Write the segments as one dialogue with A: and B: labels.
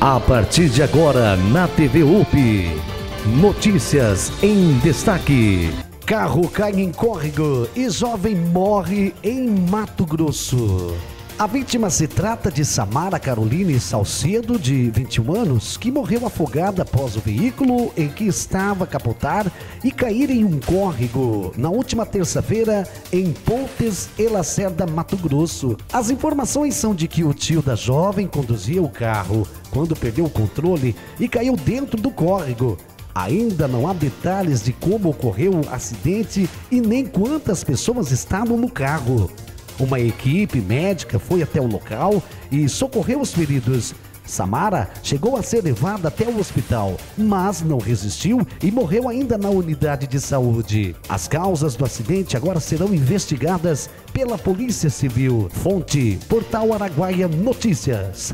A: A partir de agora, na TV UP, notícias em destaque. Carro cai em córrego e jovem morre em Mato Grosso. A vítima se trata de Samara Caroline Salcedo, de 21 anos, que morreu afogada após o veículo em que estava capotar e cair em um córrego na última terça-feira em Pontes e Lacerda, Mato Grosso. As informações são de que o tio da jovem conduzia o carro quando perdeu o controle e caiu dentro do córrego. Ainda não há detalhes de como ocorreu o acidente e nem quantas pessoas estavam no carro. Uma equipe médica foi até o local e socorreu os feridos. Samara chegou a ser levada até o hospital, mas não resistiu e morreu ainda na unidade de saúde. As causas do acidente agora serão investigadas pela Polícia Civil. Fonte: Portal Araguaia Notícias.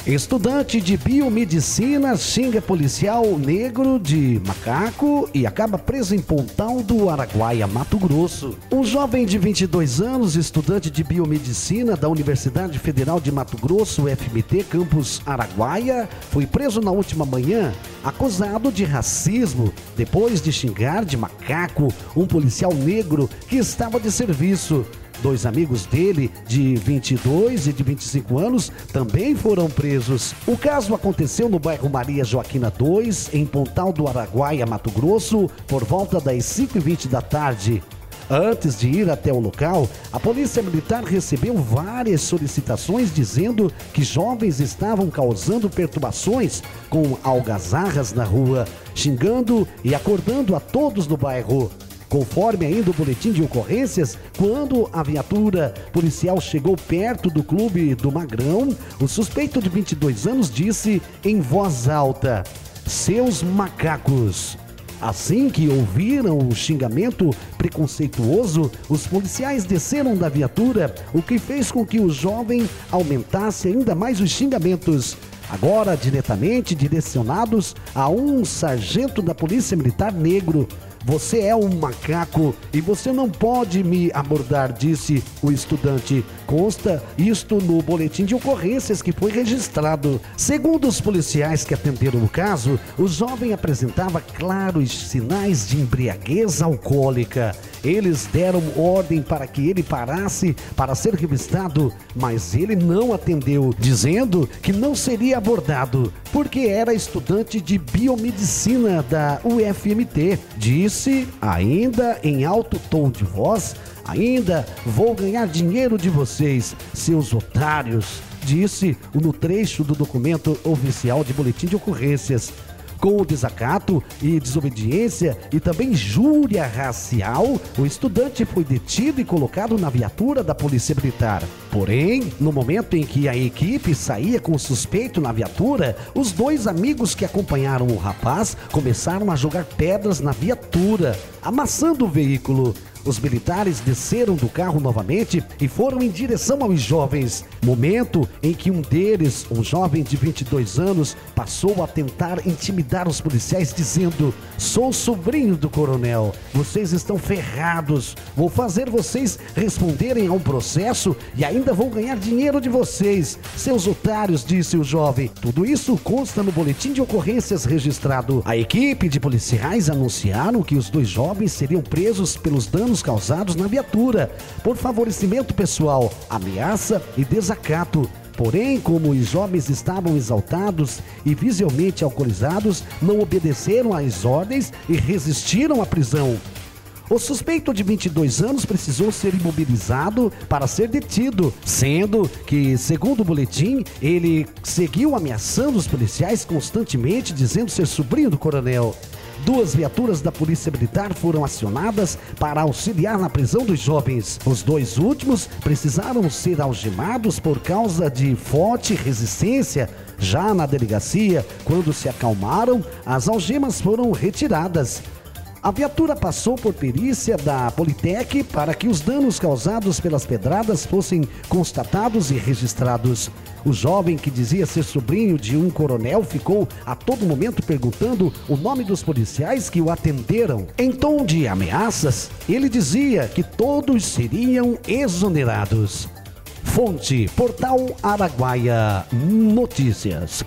A: Estudante de biomedicina xinga policial negro de macaco e acaba preso em Pontal do Araguaia, Mato Grosso. Um jovem de 22 anos, estudante de biomedicina da Universidade Federal de Mato Grosso, UFMT, campus Araguaia, foi preso na última manhã, acusado de racismo, depois de xingar de macaco um policial negro que estava de serviço. Dois amigos dele, de 22 e de 25 anos, também foram presos. O caso aconteceu no bairro Maria Joaquina 2, em Pontal do Araguaia, Mato Grosso, por volta das 5h20 da tarde. Antes de ir até o local, a Polícia Militar recebeu várias solicitações dizendo que jovens estavam causando perturbações com algazarras na rua, xingando e acordando a todos no bairro. Conforme ainda o boletim de ocorrências, quando a viatura policial chegou perto do Clube do Magrão, o suspeito de 22 anos disse em voz alta: "Seus macacos". Assim que ouviram o xingamento preconceituoso, os policiais desceram da viatura, o que fez com que o jovem aumentasse ainda mais os xingamentos. Agora diretamente direcionados a um sargento da Polícia Militar negro. "Você é um macaco e você não pode me abordar", disse o estudante. Consta isto no boletim de ocorrências que foi registrado. Segundo os policiais que atenderam o caso, o jovem apresentava claros sinais de embriaguez alcoólica. Eles deram ordem para que ele parasse para ser revistado, mas ele não atendeu, dizendo que não seria abordado, porque era estudante de biomedicina da UFMT. Disse, ainda em alto tom de voz: "Ainda vou ganhar dinheiro de vocês, seus otários", disse no trecho do documento oficial de boletim de ocorrências. Com o desacato e desobediência e também injúria racial, o estudante foi detido e colocado na viatura da Polícia Militar. Porém, no momento em que a equipe saía com o suspeito na viatura, os dois amigos que acompanharam o rapaz começaram a jogar pedras na viatura, amassando o veículo. Os militares desceram do carro novamente e foram em direção aos jovens. Momento em que um deles, um jovem de 22 anos, passou a tentar intimidar os policiais dizendo: "Sou sobrinho do coronel, vocês estão ferrados, vou fazer vocês responderem a um processo e ainda vou ganhar dinheiro de vocês, seus otários", disse o jovem. Tudo isso consta no boletim de ocorrências registrado. A equipe de policiais anunciaram que os dois jovens seriam presos pelos danos causados na viatura, por favorecimento pessoal, ameaça e desacato. Porém, como os jovens estavam exaltados e visivelmente alcoolizados, não obedeceram às ordens e resistiram à prisão. O suspeito de 22 anos precisou ser imobilizado para ser detido, sendo que, segundo o boletim, ele seguiu ameaçando os policiais constantemente, dizendo ser sobrinho do coronel. Duas viaturas da Polícia Militar foram acionadas para auxiliar na prisão dos jovens. Os dois últimos precisaram ser algemados por causa de forte resistência. Já na delegacia, quando se acalmaram, as algemas foram retiradas. A viatura passou por perícia da Politec para que os danos causados pelas pedradas fossem constatados e registrados. O jovem, que dizia ser sobrinho de um coronel, ficou a todo momento perguntando o nome dos policiais que o atenderam. Em tom de ameaças, ele dizia que todos seriam exonerados. Fonte, Portal Araguaia Notícias.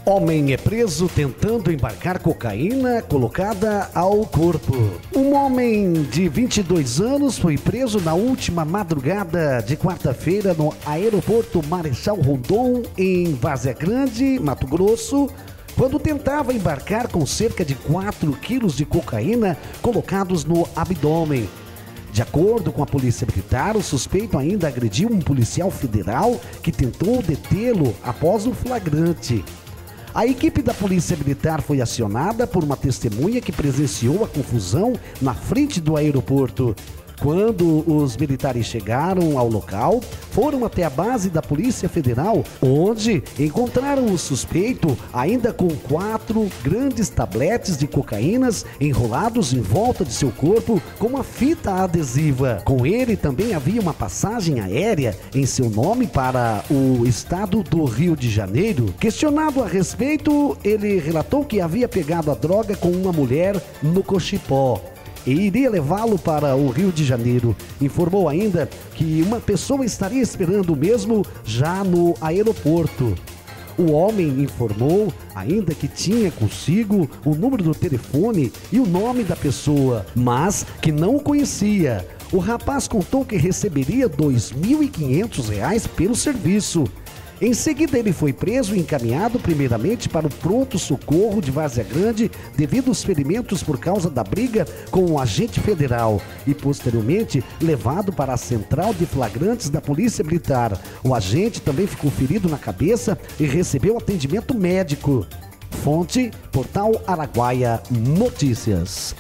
A: Homem é preso tentando embarcar cocaína colocada ao corpo. Um homem de 22 anos foi preso na última madrugada de quarta-feira no aeroporto Marechal Rondon, em Várzea Grande, Mato Grosso, quando tentava embarcar com cerca de 4 quilos de cocaína colocados no abdômen. De acordo com a Polícia Militar, o suspeito ainda agrediu um policial federal que tentou detê-lo após o flagrante. A equipe da Polícia Militar foi acionada por uma testemunha que presenciou a confusão na frente do aeroporto. Quando os militares chegaram ao local, foram até a base da Polícia Federal, onde encontraram o suspeito ainda com 4 grandes tabletes de cocaínas enrolados em volta de seu corpo com uma fita adesiva. Com ele também havia uma passagem aérea em seu nome para o estado do Rio de Janeiro. Questionado a respeito, ele relatou que havia pegado a droga com uma mulher no Cochipó e iria levá-lo para o Rio de Janeiro. Informou ainda que uma pessoa estaria esperando o mesmo já no aeroporto. O homem informou ainda que tinha consigo o número do telefone e o nome da pessoa, mas que não o conhecia. O rapaz contou que receberia R$ 2.500 pelo serviço. Em seguida, ele foi preso e encaminhado primeiramente para o pronto-socorro de Várzea Grande devido aos ferimentos por causa da briga com o agente federal e posteriormente levado para a central de flagrantes da Polícia Militar. O agente também ficou ferido na cabeça e recebeu atendimento médico. Fonte, Portal Araguaia Notícias.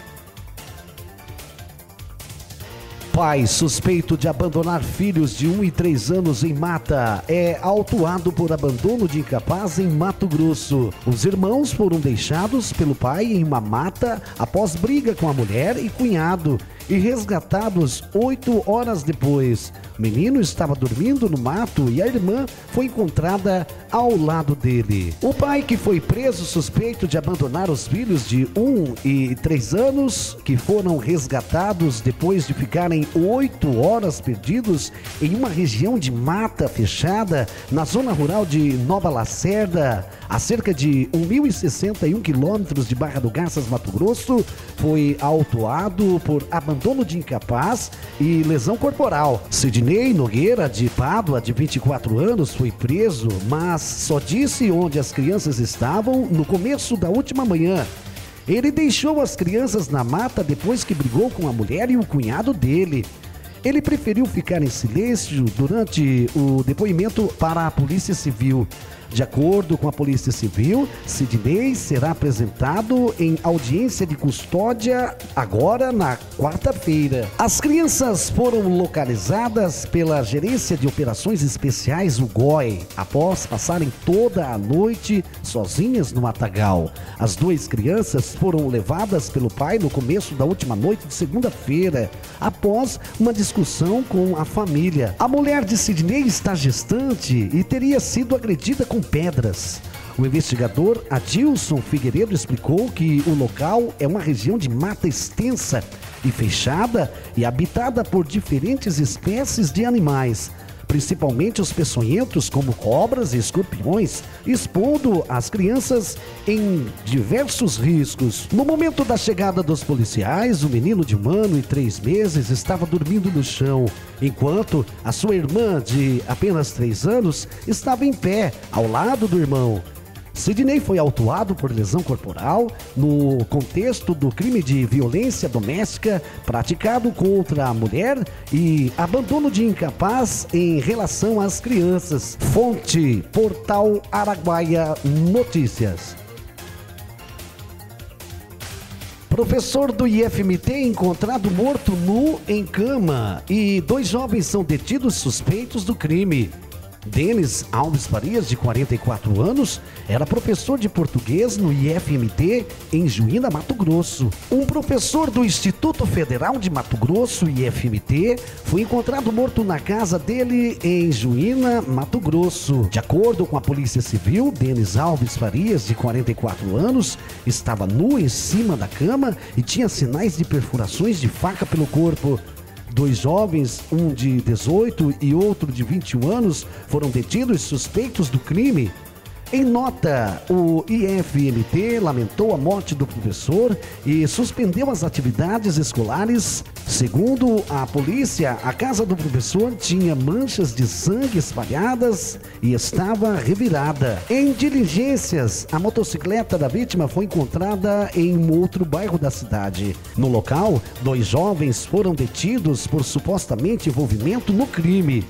A: Pai suspeito de abandonar filhos de 1 e 3 anos em mata é autuado por abandono de incapaz em Mato Grosso. Os irmãos foram deixados pelo pai em uma mata após briga com a mulher e cunhado e resgatados 8 horas depois. O menino estava dormindo no mato e a irmã foi encontrada ao lado dele. O pai, que foi preso suspeito de abandonar os filhos de 1 e 3 anos, que foram resgatados depois de ficarem 8 horas perdidos em uma região de mata fechada na zona rural de Nova Lacerda, a cerca de 1.061 quilômetros de Barra do Garças, Mato Grosso, foi autuado por abandono de incapaz e lesão corporal. Sidney Nogueira, de Pádua, de 24 anos, foi preso, mas só disse onde as crianças estavam no começo da última manhã. Ele deixou as crianças na mata depois que brigou com a mulher e o cunhado dele. Ele preferiu ficar em silêncio durante o depoimento para a Polícia Civil. De acordo com a Polícia Civil, Sidney será apresentado em audiência de custódia agora na quarta-feira. As crianças foram localizadas pela Gerência de Operações Especiais, o GOI, após passarem toda a noite sozinhas no matagal. As 2 crianças foram levadas pelo pai no começo da última noite de segunda-feira, após uma discussão com a família. A mulher de Sidney está gestante e teria sido agredida com pedras. O investigador Adilson Figueiredo explicou que o local é uma região de mata extensa e fechada e habitada por diferentes espécies de animais, principalmente os peçonhentos como cobras e escorpiões, expondo as crianças em diversos riscos. No momento da chegada dos policiais, o menino de 1 ano e 3 meses estava dormindo no chão, enquanto a sua irmã, de apenas 3 anos, estava em pé ao lado do irmão. Sidney foi autuado por lesão corporal no contexto do crime de violência doméstica praticado contra a mulher e abandono de incapaz em relação às crianças. Fonte, Portal Araguaia Notícias. Professor do IFMT encontrado morto nu em cama e 2 jovens são detidos suspeitos do crime. Denis Alves Farias, de 44 anos, era professor de português no IFMT em Juína, Mato Grosso. Um professor do Instituto Federal de Mato Grosso, IFMT, foi encontrado morto na casa dele em Juína, Mato Grosso. De acordo com a Polícia Civil, Denis Alves Farias, de 44 anos, estava nu em cima da cama e tinha sinais de perfurações de faca pelo corpo. 2 jovens, um de 18 e outro de 21 anos, foram detidos suspeitos do crime. Em nota, o IFMT lamentou a morte do professor e suspendeu as atividades escolares. Segundo a polícia, a casa do professor tinha manchas de sangue espalhadas e estava revirada. Em diligências, a motocicleta da vítima foi encontrada em um outro bairro da cidade. No local, 2 jovens foram detidos por supostamente envolvimento no crime.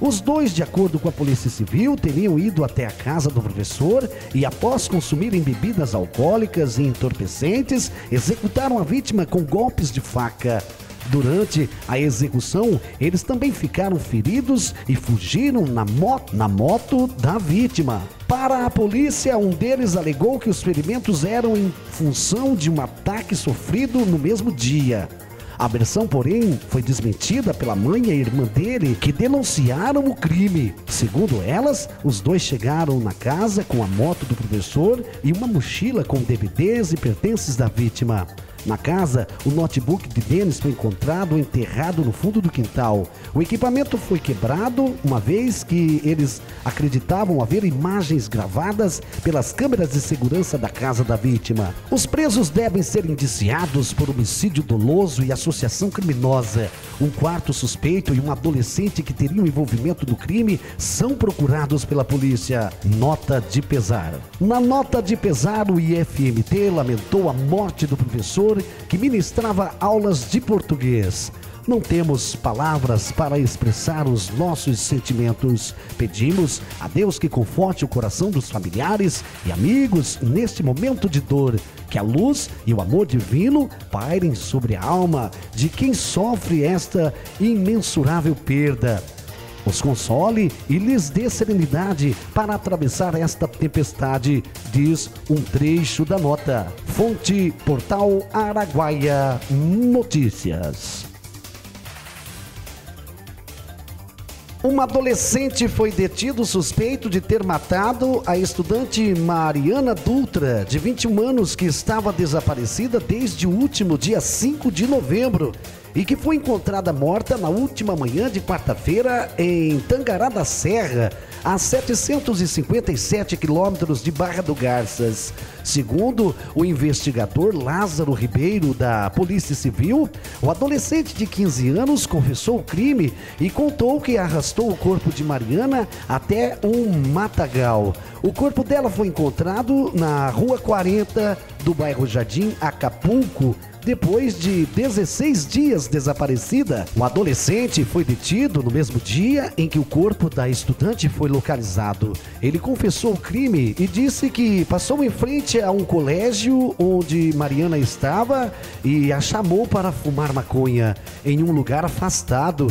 A: Os 2, de acordo com a Polícia Civil, teriam ido até a casa do professor e, após consumirem bebidas alcoólicas e entorpecentes, executaram a vítima com golpes de faca. Durante a execução, eles também ficaram feridos e fugiram na moto da vítima. Para a polícia, um deles alegou que os ferimentos eram em função de um ataque sofrido no mesmo dia. A versão, porém, foi desmentida pela mãe e a irmã dele, que denunciaram o crime. Segundo elas, os 2 chegaram na casa com a moto do professor e uma mochila com DVDs e pertences da vítima. Na casa, o notebook de Denis foi encontrado enterrado no fundo do quintal. O equipamento foi quebrado, uma vez que eles acreditavam haver imagens gravadas pelas câmeras de segurança da casa da vítima. Os presos devem ser indiciados por homicídio doloso e associação criminosa. Um 4º suspeito e um adolescente que teriam envolvimento no crime são procurados pela polícia. Nota de pesar. Na nota de pesar, o IFMT lamentou a morte do professor que ministrava aulas de português. Não temos palavras para expressar os nossos sentimentos. Pedimos a Deus que conforte o coração dos familiares e amigos neste momento de dor. Que a luz e o amor divino pairem sobre a alma de quem sofre esta imensurável perda. Os console e lhes dê serenidade para atravessar esta tempestade, diz um trecho da nota. Fonte: Portal Araguaia Notícias. Um adolescente foi detido suspeito de ter matado a estudante Mariana Dutra, de 21 anos, que estava desaparecida desde o último dia 5 de novembro. E que foi encontrada morta na última manhã de quarta-feira em Tangará da Serra, a 757 quilômetros de Barra do Garças. Segundo o investigador Lázaro Ribeiro, da Polícia Civil, o adolescente de 15 anos confessou o crime e contou que arrastou o corpo de Mariana até um matagal. O corpo dela foi encontrado na Rua 40 do bairro Jardim Acapulco, depois de 16 dias desaparecida. O adolescente foi detido no mesmo dia em que o corpo da estudante foi localizado. Ele confessou o crime e disse que passou em frente a um colégio onde Mariana estava e a chamou para fumar maconha em um lugar afastado.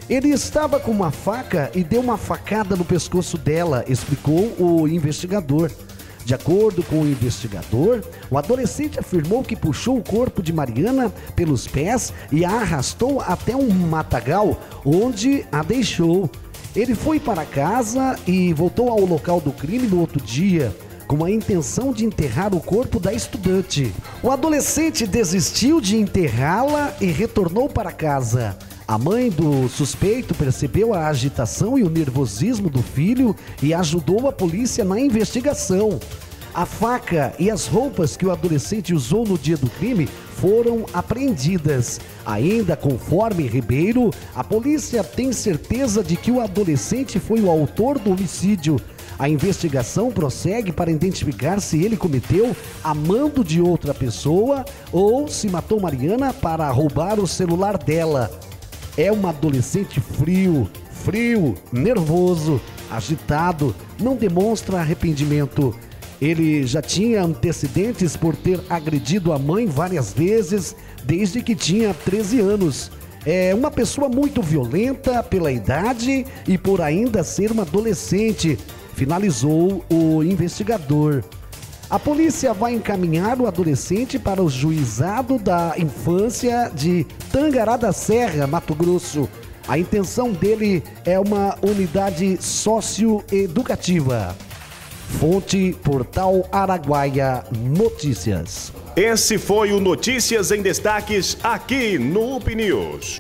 A: Ele estava com uma faca e deu uma facada no pescoço dela, explicou o investigador. De acordo com o investigador, o adolescente afirmou que puxou o corpo de Mariana pelos pés e a arrastou até um matagal, onde a deixou. Ele foi para casa e voltou ao local do crime no outro dia, com a intenção de enterrar o corpo da estudante. O adolescente desistiu de enterrá-la e retornou para casa. A mãe do suspeito percebeu a agitação e o nervosismo do filho e ajudou a polícia na investigação. A faca e as roupas que o adolescente usou no dia do crime foram apreendidas. Ainda conforme Ribeiro, a polícia tem certeza de que o adolescente foi o autor do homicídio. A investigação prossegue para identificar se ele cometeu a mando de outra pessoa ou se matou Mariana para roubar o celular dela. É um adolescente frio, nervoso, agitado, não demonstra arrependimento. Ele já tinha antecedentes por ter agredido a mãe várias vezes desde que tinha 13 anos. É uma pessoa muito violenta pela idade e por ainda ser uma adolescente, finalizou o investigador. A polícia vai encaminhar o adolescente para o juizado da infância de Tangará da Serra, Mato Grosso. A intenção dele é uma unidade socioeducativa. Fonte: Portal Araguaia Notícias.
B: Esse foi o Notícias em Destaques aqui no UP News.